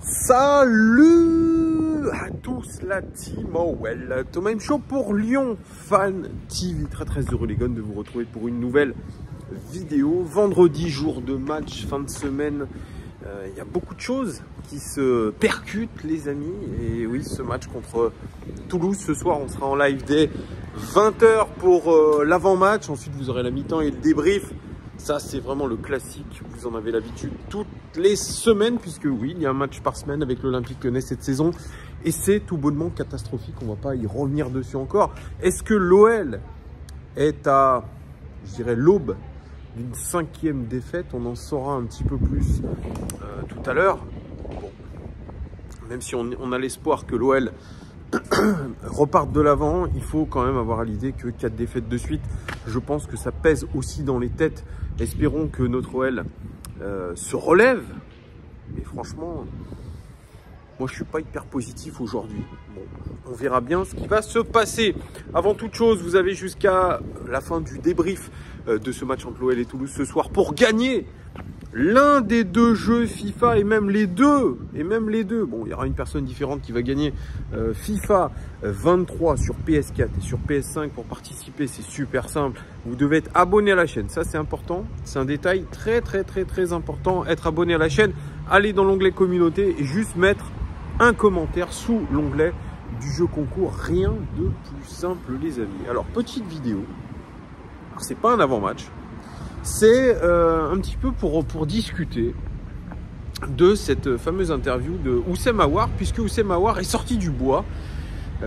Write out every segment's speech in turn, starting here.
Salut à tous la team OL, Thomas M Show pour Lyon Fan TV. Très heureux les gars de vous retrouver pour une nouvelle vidéo. Vendredi, jour de match, fin de semaine. Il y a beaucoup de choses qui se percutent les amis. Et oui, ce match contre Toulouse, ce soir on sera en live dès 20 h pour l'avant-match. Ensuite vous aurez la mi-temps et le débrief. Ça, c'est vraiment le classique. Vous en avez l'habitude toutes les semaines, puisque oui, il y a un match par semaine avec l'Olympique Lyonnais cette saison. Et c'est tout bonnement catastrophique. On ne va pas y revenir dessus encore. Est-ce que l'OL est à, je dirais, l'aube d'une 5e défaite? On en saura un petit peu plus tout à l'heure. Bon. Même si on a l'espoir que l'OL reparte de l'avant, il faut quand même avoir à l'idée que 4 défaites de suite, je pense que ça pèse aussi dans les têtes. Espérons que notre OL se relève. Mais franchement, moi je suis pas hyper positif aujourd'hui. Bon, on verra bien ce qui va se passer. Avant toute chose, vous avez jusqu'à la fin du débrief de ce match entre l'OL et Toulouse ce soir pour gagner l'un des deux jeux FIFA et même les deux. Bon, il y aura une personne différente qui va gagner FIFA 23 sur PS4 et sur PS5 pour participer. C'est super simple. Vous devez être abonné à la chaîne. Ça, c'est important. C'est un détail très important. Être abonné à la chaîne. Allez dans l'onglet communauté et juste mettre un commentaire sous l'onglet du jeu concours. Rien de plus simple, les amis. Alors, petite vidéo. Alors, c'est pas un avant-match. C'est un petit peu pour discuter de cette fameuse interview de Houssem Aouar, puisque Houssem Aouar est sorti du bois.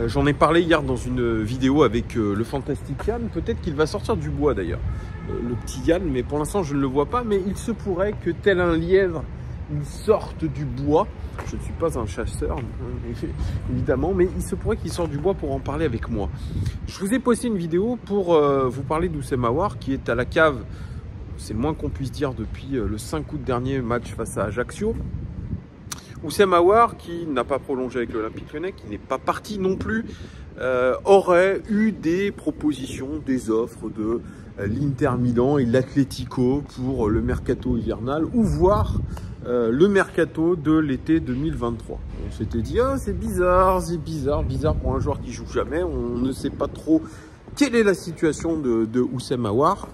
J'en ai parlé hier dans une vidéo avec le fantastique Yann. Peut-être qu'il va sortir du bois d'ailleurs, le petit Yann, mais pour l'instant je ne le vois pas. Mais il se pourrait que tel un lièvre, il sorte du bois. Je ne suis pas un chasseur, évidemment, mais il se pourrait qu'il sorte du bois pour en parler avec moi. Je vous ai posté une vidéo pour vous parler d'Houssem Aouar, qui est à la cave. C'est le moins qu'on puisse dire depuis le 5 août dernier, match face à Ajaccio. Houssem Aouar, qui n'a pas prolongé avec l'Olympique Lyonnais, qui n'est pas parti non plus, aurait eu des propositions, des offres de l'Inter Milan et l'Atlético pour le mercato hivernal, ou voire le mercato de l'été 2023. On s'était dit, ah, c'est bizarre pour un joueur qui joue jamais. On ne sait pas trop quelle est la situation de Houssem Aouar.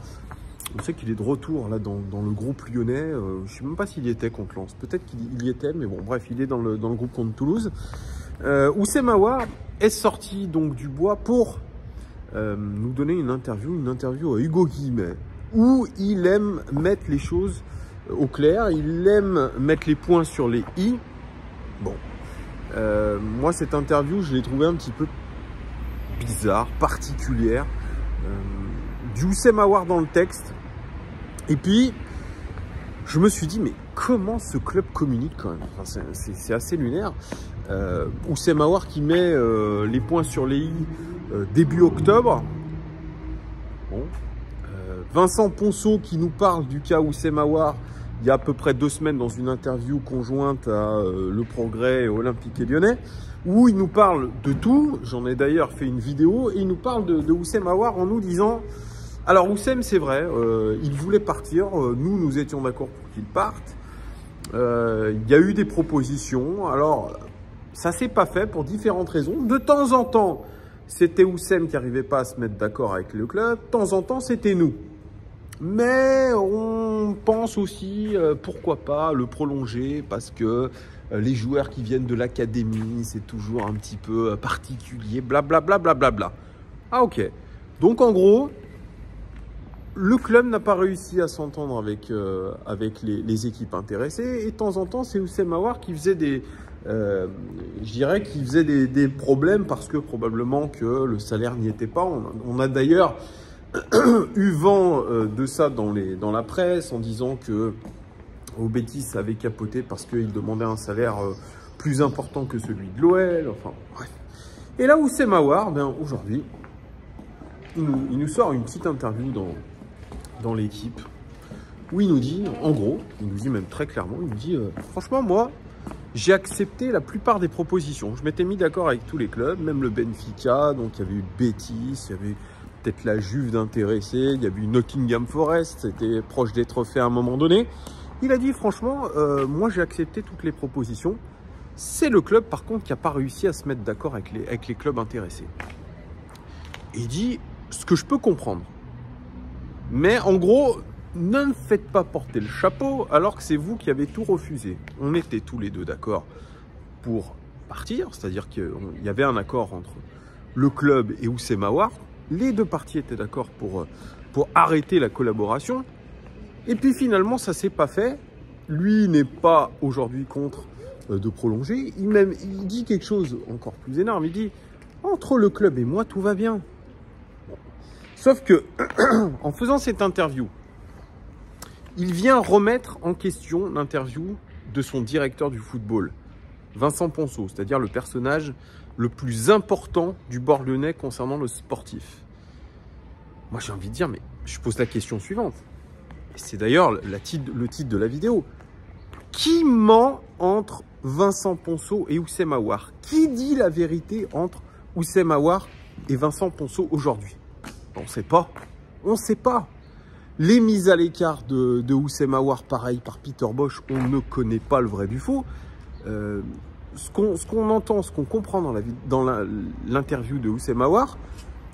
On sait qu'il est de retour là dans le groupe lyonnais. Je ne sais même pas s'il y était contre Lens. Peut-être qu'il y était, mais bon, bref, il est dans le groupe contre Toulouse. Houssem Aouar est sorti donc du bois pour nous donner une interview à Hugo Guillemet, où il aime mettre les choses au clair, il aime mettre les points sur les i. Bon, moi cette interview, je l'ai trouvée un petit peu bizarre, particulière. Du Houssem Aouar dans le texte. Et puis, je me suis dit, mais comment ce club communique quand même? Enfin, c'est assez lunaire. Houssem Aouar qui met les points sur les i début octobre. Bon. Vincent Ponceau qui nous parle du cas Houssem Aouar il y a à peu près 2 semaines dans une interview conjointe à Le Progrès, Olympique et Lyonnais, où il nous parle de tout. J'en ai d'ailleurs fait une vidéo et il nous parle de Houssem Aouar en nous disant... Alors Houssem, c'est vrai, il voulait partir, nous étions d'accord pour qu'il parte. Il y a eu des propositions, alors ça s'est pas fait pour différentes raisons. De temps en temps, c'était Houssem qui n'arrivait pas à se mettre d'accord avec le club, de temps en temps, c'était nous. Mais on pense aussi, pourquoi pas, le prolonger, parce que les joueurs qui viennent de l'académie, c'est toujours un petit peu particulier, blablabla. Ah ok, donc en gros... Le club n'a pas réussi à s'entendre avec les équipes intéressées. Et de temps en temps, c'est Houssem Aouar qui faisait des problèmes parce que probablement que le salaire n'y était pas. On a d'ailleurs eu vent de ça dans la presse en disant que Betis avait capoté parce qu'il demandait un salaire plus important que celui de l'OL. Enfin, bref. Et là, Houssem Aouar, ben, aujourd'hui, il nous sort une petite interview dans l'équipe, où il nous dit, en gros, il nous dit même très clairement, il nous dit, franchement, moi, j'ai accepté la plupart des propositions. Je m'étais mis d'accord avec tous les clubs, même le Benfica, donc il y avait eu Betis, il y avait peut-être la Juve d'intéressés, il y avait eu Nottingham Forest, c'était proche d'être fait à un moment donné. Il a dit, franchement, moi, j'ai accepté toutes les propositions. C'est le club, par contre, qui n'a pas réussi à se mettre d'accord avec les clubs intéressés. Et il dit, ce que je peux comprendre. Mais en gros, ne me faites pas porter le chapeau alors que c'est vous qui avez tout refusé. On était tous les deux d'accord pour partir, c'est-à-dire qu'il y avait un accord entre le club et Houssem Aouar. Les deux parties étaient d'accord pour arrêter la collaboration. Et puis finalement, ça ne s'est pas fait. Lui n'est pas aujourd'hui contre de prolonger. Il dit quelque chose encore plus énorme. Il dit, entre le club et moi, tout va bien. Sauf que, en faisant cette interview, il vient remettre en question l'interview de son directeur du football, Vincent Ponceau, c'est-à-dire le personnage le plus important du Bord-Lyonnais concernant le sportif. Moi, j'ai envie de dire, mais je pose la question suivante. Et c'est d'ailleurs le titre de la vidéo. Qui ment entre Vincent Ponceau et Houssem Aouar? Qui dit la vérité entre Houssem Aouar et Vincent Ponceau aujourd'hui? On ne sait pas. On ne sait pas. Les mises à l'écart de Houssem Aouar, pareil, par Peter Bosz, on ne connaît pas le vrai du faux. Ce qu'on entend, ce qu'on comprend dans l'interview de Houssem Aouar,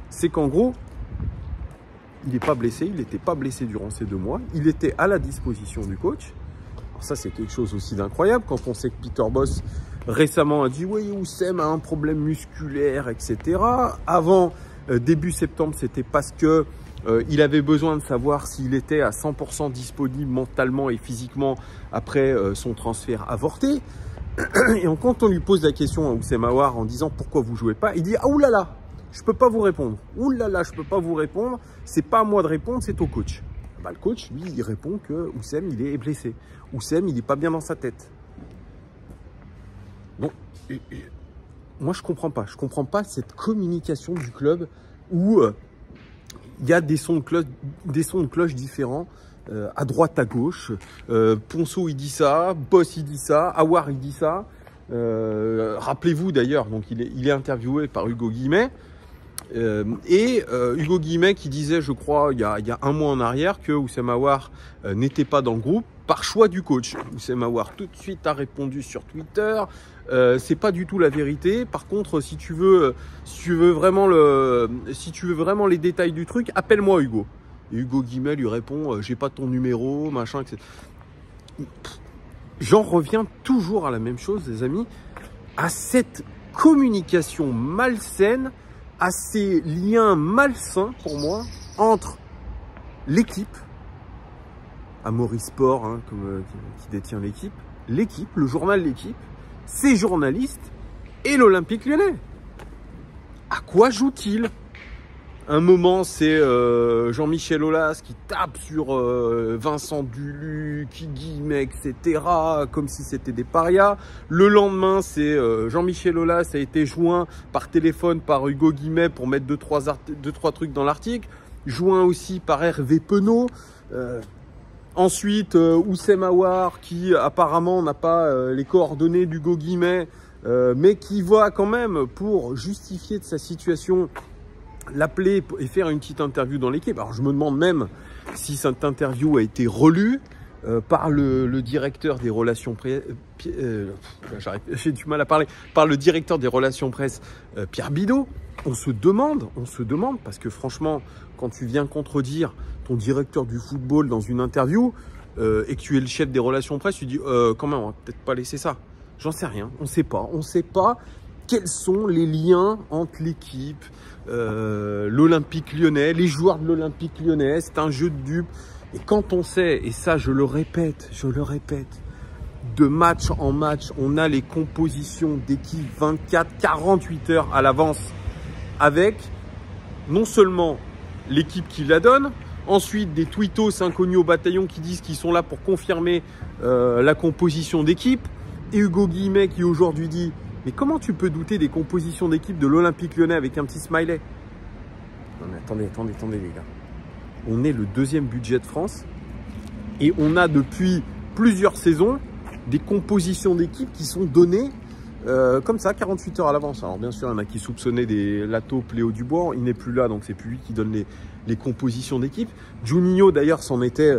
c'est qu'en gros, il n'est pas blessé, il n'était pas blessé durant ces 2 mois, il était à la disposition du coach. Alors ça, c'est quelque chose aussi d'incroyable quand on sait que Peter Bosz récemment a dit « Oui, Houssem a un problème musculaire, etc. » Avant, début septembre, c'était parce que il avait besoin de savoir s'il était à 100% disponible mentalement et physiquement après son transfert avorté. Et quand on lui pose la question à Houssem Aouar en disant « Pourquoi vous ne jouez pas ?», il dit « Ah oulala, je ne peux pas vous répondre. Oulala, je ne peux pas vous répondre. C'est pas à moi de répondre, c'est au coach. » Bah, le coach, lui, il répond que Houssem, il est blessé. Houssem, il n'est pas bien dans sa tête. Bon, moi, je ne comprends pas. Je ne comprends pas cette communication du club où il y a des sons de cloche différents, à droite, à gauche. Ponceau, il dit ça. Bosz, il dit ça. Aouar, il dit ça. Rappelez-vous d'ailleurs, donc il est interviewé par Hugo Guillemette. Hugo Guillemette qui disait, je crois, il y a 1 mois en arrière, que Houssem Aouar n'était pas dans le groupe par choix du coach. Houssem Aouar tout de suite a répondu sur Twitter, c'est pas du tout la vérité. Par contre, si tu veux vraiment les détails du truc, appelle-moi Hugo. Et Hugo Guillemette lui répond, j'ai pas ton numéro, machin, etc. J'en reviens toujours à la même chose, les amis, à cette communication malsaine, à ces liens malsains pour moi entre l'équipe, Amaury Sport, hein, qui détient l'équipe, le journal L'équipe, ses journalistes et l'Olympique Lyonnais. À quoi joue-t-il? Un moment, c'est Jean-Michel Aulas qui tape sur Vincent Duluc, Guillemette, etc., comme si c'était des parias. Le lendemain, c'est Jean-Michel Aulas a été joint par téléphone par Hugo Guillemette pour mettre 2-3 trucs dans l'article. Joint aussi par Hervé Penaud. Ensuite, Houssem Aouar qui apparemment n'a pas les coordonnées d'Hugo Guillemette, mais qui va quand même, pour justifier de sa situation, l'appeler et faire une petite interview dans l'équipe. Alors je me demande même si cette interview a été relue par le directeur des relations presse, j'ai du mal à parler, par le directeur des relations presse, Pierre Bidault. On se demande, parce que franchement, quand tu viens contredire ton directeur du football dans une interview et que tu es le chef des relations presse, tu dis quand même, on va peut-être pas laisser ça. J'en sais rien, on sait pas quels sont les liens entre l'équipe, l'Olympique Lyonnais, les joueurs de l'Olympique Lyonnais. C'est un jeu de dupes. Et quand on sait, et ça je le répète, de match en match, on a les compositions d'équipe 24-48 heures à l'avance avec non seulement l'équipe qui la donne, ensuite des tweetos inconnus au bataillon qui disent qu'ils sont là pour confirmer la composition d'équipe, et Hugo Guillemette qui aujourd'hui dit « Mais comment tu peux douter des compositions d'équipe de l'Olympique Lyonnais » avec un petit smiley? Non mais attendez les gars. On est le 2e budget de France et on a depuis plusieurs saisons des compositions d'équipe qui sont données comme ça, 48 heures à l'avance. Alors bien sûr, il y en a qui soupçonnaient la taupe Léo Dubois, il n'est plus là, donc c'est plus lui qui donne les compositions d'équipe. Juninho d'ailleurs s'en était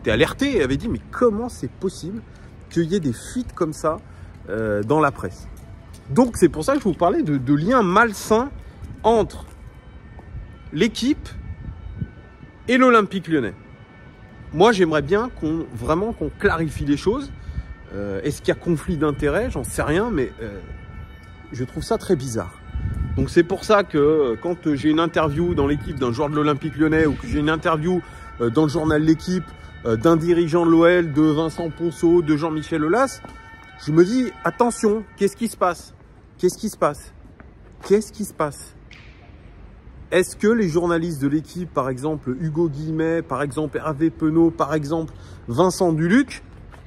alerté et avait dit « Mais comment c'est possible qu'il y ait des fuites comme ça dans la presse. Donc c'est pour ça que je vous parlais de liens malsains entre l'équipe et l'Olympique Lyonnais. Moi, j'aimerais bien qu'on clarifie les choses. Est-ce qu'il y a conflit d'intérêts? J'en sais rien, mais je trouve ça très bizarre. Donc c'est pour ça que quand j'ai une interview dans l'équipe d'un joueur de l'Olympique Lyonnais ou que j'ai une interview dans le journal L'équipe d'un dirigeant de l'OL, de Vincent Ponceau, de Jean-Michel Aulas, je me dis attention, qu'est-ce qui se passe? Qu'est-ce qui se passe? Qu'est-ce qui se passe? Est-ce que les journalistes de l'équipe, par exemple Hugo Guillemet, par exemple Hervé Penaud, par exemple Vincent Duluc,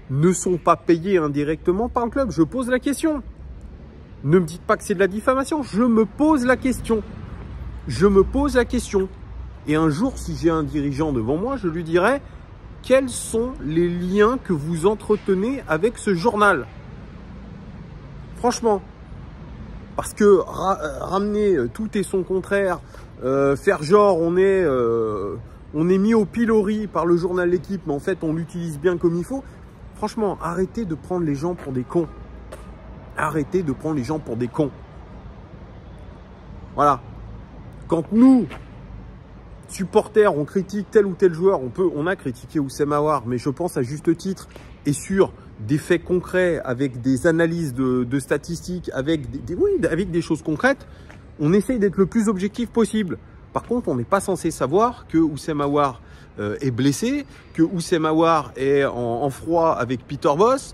ne sont pas payés indirectement par le club? Je pose la question. Ne me dites pas que c'est de la diffamation. Je me pose la question. Je me pose la question. Et un jour, si j'ai un dirigeant devant moi, je lui dirai quels sont les liens que vous entretenez avec ce journal. Franchement. Parce que ramener tout et son contraire, faire genre on est mis au pilori par le journal L'équipe, mais en fait on l'utilise bien comme il faut. Franchement, arrêtez de prendre les gens pour des cons. Arrêtez de prendre les gens pour des cons. Voilà. Quand nous, supporters, on critique tel ou tel joueur, on a critiqué Oussem Aouar, mais je pense à juste titre et sur des faits concrets, avec des analyses de statistiques, avec des choses concrètes, on essaye d'être le plus objectif possible. Par contre, on n'est pas censé savoir que Oussem Aouar est blessé, que Oussem Aouar est en froid avec Peter Bosz.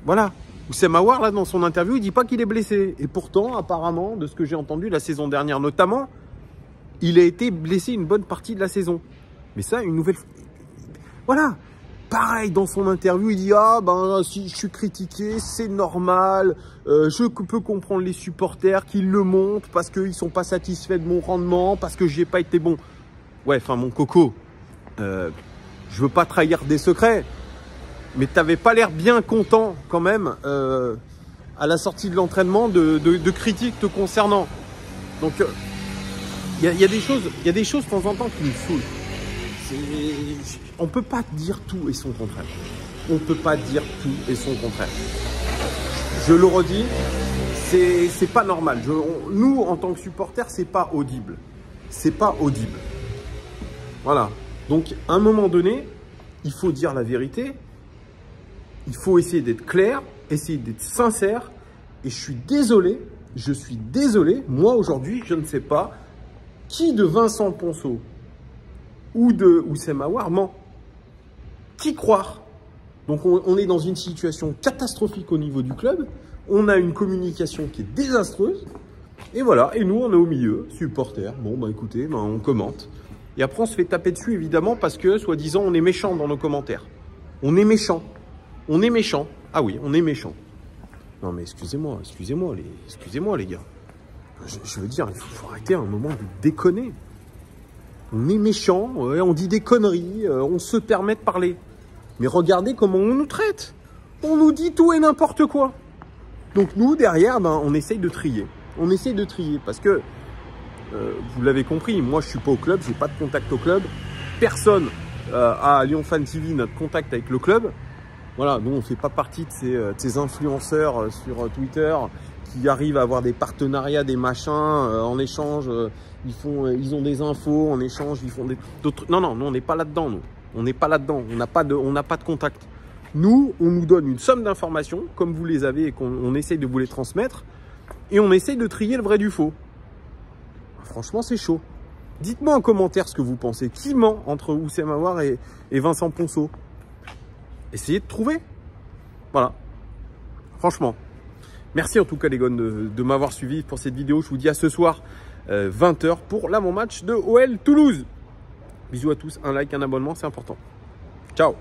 Voilà. Oussem Aouar, là, dans son interview, il dit pas qu'il est blessé. Et pourtant, apparemment, de ce que j'ai entendu la saison dernière notamment, il a été blessé une bonne partie de la saison. Mais ça, une nouvelle... Voilà. Pareil, dans son interview, il dit « Ah, ben, si je suis critiqué, c'est normal. Je peux comprendre les supporters qui le montrent parce qu'ils ne sont pas satisfaits de mon rendement, parce que je n'ai pas été bon. » Ouais, enfin, mon coco, je veux pas trahir des secrets, mais tu n'avais pas l'air bien content quand même à la sortie de l'entraînement de critiques te concernant. Donc, il y a des choses de temps en temps qui me saoulent. On ne peut pas dire tout et son contraire. On ne peut pas dire tout et son contraire. Je le redis, c'est pas normal. Nous, en tant que supporters, c'est pas audible. C'est pas audible. Voilà. Donc, à un moment donné, il faut dire la vérité. Il faut essayer d'être clair, essayer d'être sincère. Et je suis désolé. Moi, aujourd'hui, je ne sais pas qui de Vincent Ponceau ou de Oussem Aouar ment. Qui croire? Donc on est dans une situation catastrophique au niveau du club. On a une communication qui est désastreuse. Et voilà, et nous on est au milieu, supporters. Bon bah écoutez, on commente. Et après on se fait taper dessus évidemment parce que soi-disant on est méchant dans nos commentaires. On est méchant. On est méchant. Ah oui, on est méchant. Non mais excusez-moi les gars. Je veux dire, il faut arrêter un moment de déconner. On est méchant, on dit des conneries, on se permet de parler. Mais regardez comment on nous traite. On nous dit tout et n'importe quoi. Donc nous, derrière, on essaye de trier. On essaye de trier parce que, vous l'avez compris, moi je ne suis pas au club, je n'ai pas de contact au club. Personne à Lyon Fan TV n'a de contact avec le club. Voilà, nous on ne fait pas partie de ces influenceurs sur Twitter qui arrivent à avoir des partenariats, des machins, en échange, ils ont des infos, en échange, ils font d'autres... Non, nous, on n'est pas là-dedans, nous. On n'est pas là-dedans, on n'a pas de contact. Nous, on nous donne une somme d'informations, comme vous les avez et qu'on essaye de vous les transmettre, et on essaye de trier le vrai du faux. Franchement, c'est chaud. Dites-moi en commentaire ce que vous pensez. Qui ment entre Oussem Aouar et Vincent Ponceau? Essayez de trouver. Voilà. Franchement. Merci en tout cas les gars de m'avoir suivi pour cette vidéo. Je vous dis à ce soir 20 h pour l'avant-match de OL Toulouse. Bisous à tous, un like, un abonnement, c'est important. Ciao.